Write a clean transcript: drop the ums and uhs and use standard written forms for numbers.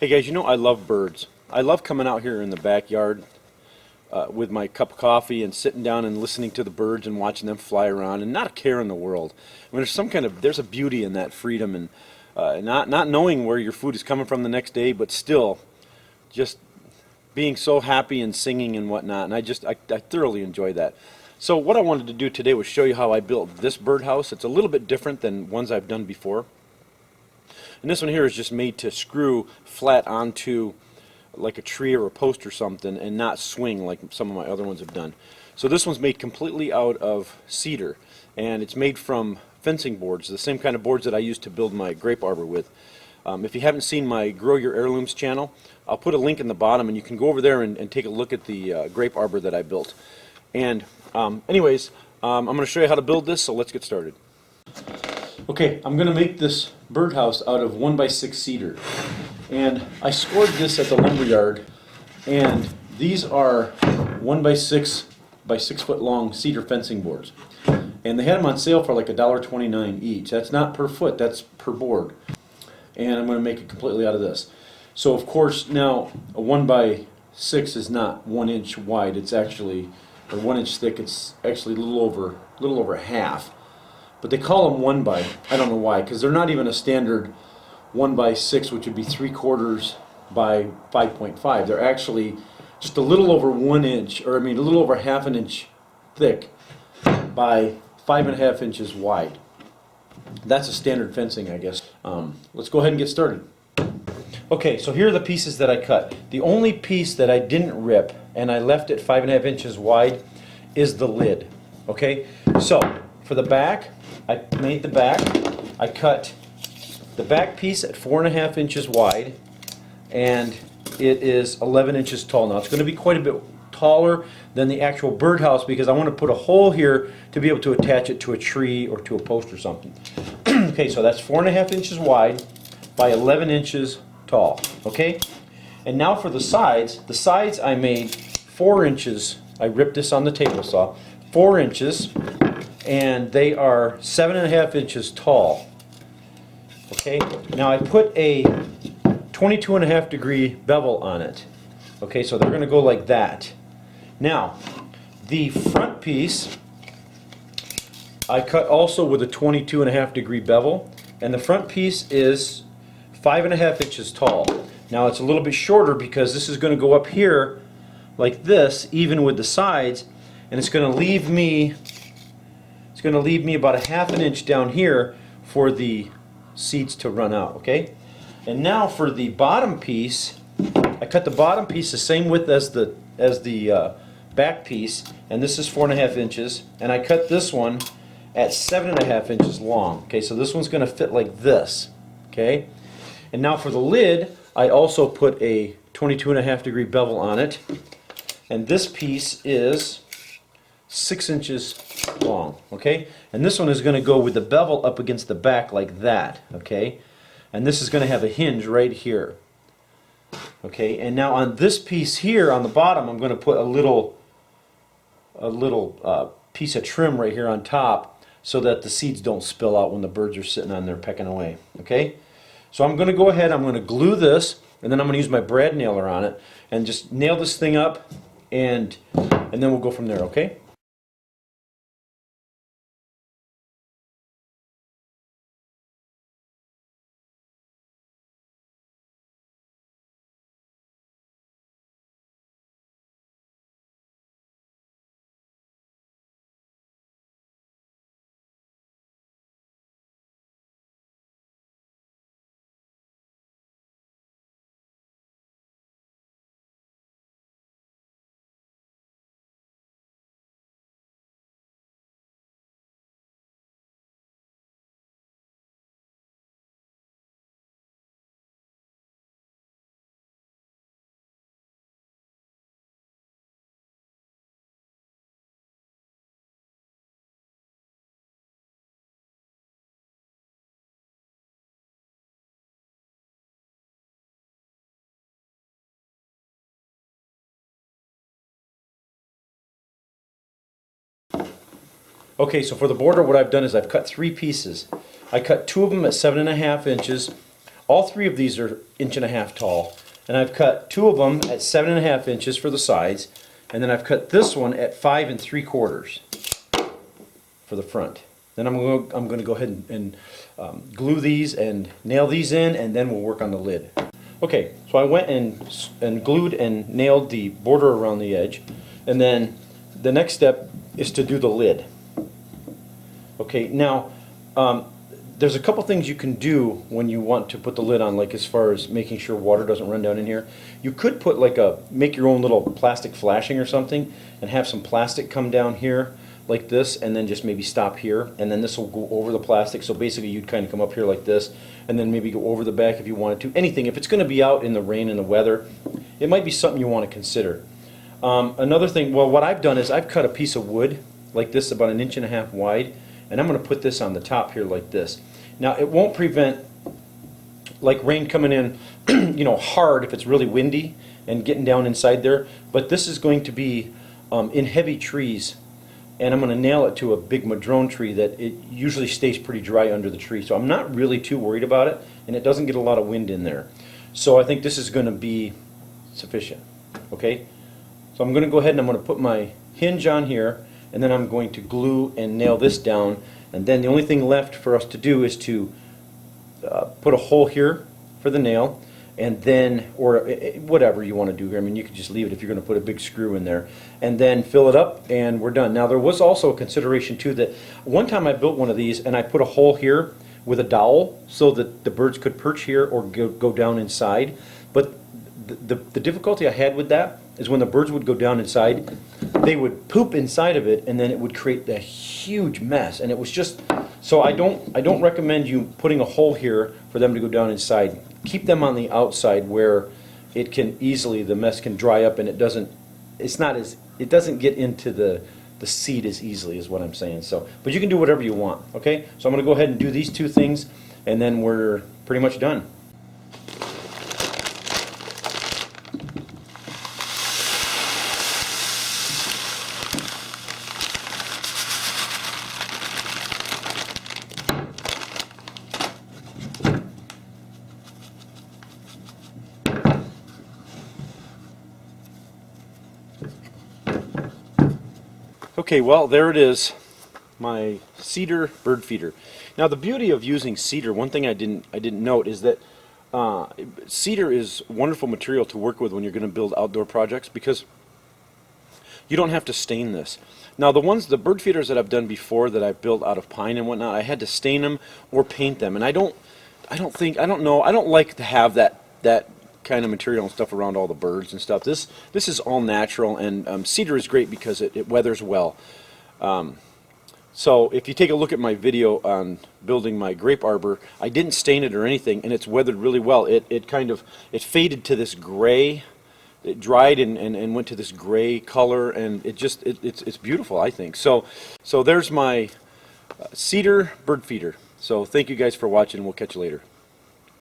Hey guys, you know I love birds. I love coming out here in the backyard with my cup of coffee and sitting down and listening to the birds and watching them fly around and not a care in the world. I mean, there's a beauty in that freedom and not knowing where your food is coming from the next day, but still just being so happy and singing and whatnot. And I thoroughly enjoy that. So what I wanted to do today was show you how I built this birdhouse. It's a little bit different than ones I've done before. And this one here is just made to screw flat onto like a tree or a post or something and not swing like some of my other ones have done. So this one's made completely out of cedar, and it's made from fencing boards, the same kind of boards that I used to build my grape arbor with. If you haven't seen my Grow Your Heirlooms channel, I'll put a link in the bottom and you can go over there and take a look at the grape arbor that I built. And anyways, I'm going to show you how to build this, so let's get started. Okay, I'm going to make this birdhouse out of 1x6 cedar, and I scored this at the lumberyard, and these are 1x6 by 6 foot long cedar fencing boards, and they had them on sale for like $1.29 each. That's not per foot, that's per board, and I'm going to make it completely out of this. So of course now a 1x6 is not 1 inch wide, it's actually, or 1 inch thick, it's actually a little over half. But they call them 1x, I don't know why, because they're not even a standard 1x6, which would be 3/4 by 5.5. They're actually just a little over 1 inch, or I mean a little over half an inch thick by 5.5 inches wide. That's a standard fencing, I guess. Let's go ahead and get started. Okay, so here are the pieces that I cut. The only piece that I didn't rip, and I left it 5.5 inches wide, is the lid. Okay, so for the back, I made the back. I cut the back piece at 4.5 inches wide, and it is 11 inches tall. Now it's going to be quite a bit taller than the actual birdhouse because I want to put a hole here to be able to attach it to a tree or to a post or something. Okay, so that's 4.5 inches wide by 11 inches tall. Okay, and now for the sides. The sides I made 4 inches. I ripped this on the table saw. 4 inches. And they are 7.5 inches tall. Okay, now I put a 22.5 degree bevel on it. Okay, so they're going to go like that. Now, the front piece I cut also with a 22.5 degree bevel, and the front piece is 5.5 inches tall. Now it's a little bit shorter because this is going to go up here like this, even with the sides, and it's going to leave me about a 1/2 inch down here for the seeds to run out. Okay, and now for the bottom piece, I cut the bottom piece the same width as the back piece, and this is 4.5 inches, and I cut this one at 7.5 inches long. Okay, so this one's going to fit like this. Okay, and now for the lid, I also put a 22.5 degree bevel on it, and this piece is 6 inches long. Okay, and this one is going to go with the bevel up against the back like that. Okay, and this is going to have a hinge right here. Okay, and now on this piece here on the bottom, I'm going to put a little piece of trim right here on top so that the seeds don't spill out when the birds are sitting on there pecking away. Okay, so I'm going to go ahead, I'm going to glue this, and then I'm going to use my brad nailer on it and just nail this thing up, and then we'll go from there. Okay. Okay, so for the border, what I've done is I've cut 3 pieces. I cut 2 of them at 7.5 inches. all three of these are 1.5 inches tall, and I've cut two of them at 7.5 inches for the sides, and then I've cut this one at 5 3/4 for the front. Then I'm going to go ahead and glue these and nail these in, and then we'll work on the lid. Okay, so I went and glued and nailed the border around the edge, and then the next step is to do the lid. Okay, now there's a couple things you can do when you want to put the lid on, like as far as making sure water doesn't run down in here. You could put like make your own little plastic flashing or something, and have some plastic come down here like this, and then just maybe stop here, and then this will go over the plastic. So basically you'd kind of come up here like this, and then maybe go over the back if you wanted to. Anything, if it's going to be out in the rain and the weather, it might be something you want to consider. Another thing, well, what I've done is I've cut a piece of wood like this, about 1.5 inches wide, and I'm going to put this on the top here like this. Now it won't prevent like rain coming in you know, hard if it's really windy and getting down inside there, but this is going to be in heavy trees, and I'm going to nail it to a big madrone tree that it usually stays pretty dry under the tree, so I'm not really too worried about it, and it doesn't get a lot of wind in there. So I think this is going to be sufficient. Okay, so I'm going to go ahead and I'm going to put my hinge on here, and then I'm going to glue and nail this down, and then the only thing left for us to do is to put a hole here for the nail, and then, or whatever you want to do here. I mean, you could just leave it if you're going to put a big screw in there, and then fill it up, and we're done. Now there was also a consideration too that one time I built one of these and I put a hole here with a dowel so that the birds could perch here or go down inside, but the difficulty I had with that is when the birds would go down inside, they would poop inside of it, and then it would create a huge mess, and it was just, so I don't recommend you putting a hole here for them to go down inside. Keep them on the outside where it can easily, the mess can dry up, and it doesn't get into the seed as easily, is what I'm saying. So, but you can do whatever you want. Okay, so I'm going to go ahead and do these two things, and then we're pretty much done. Okay, well, there it is, my cedar bird feeder. Now the beauty of using cedar, one thing I didn't note is that cedar is wonderful material to work with when you're going to build outdoor projects, because you don't have to stain this. Now the bird feeders that I've done before that I've built out of pine and whatnot, I had to stain them or paint them, and I don't like to have that kind of material and stuff around all the birds and stuff. This is all natural, and cedar is great because it weathers well. So if you take a look at my video on building my grape arbor, I didn't stain it or anything, and it's weathered really well. It faded to this gray. It dried and went to this gray color, and it's beautiful, I think. So there's my cedar bird feeder. So thank you guys for watching. We'll catch you later.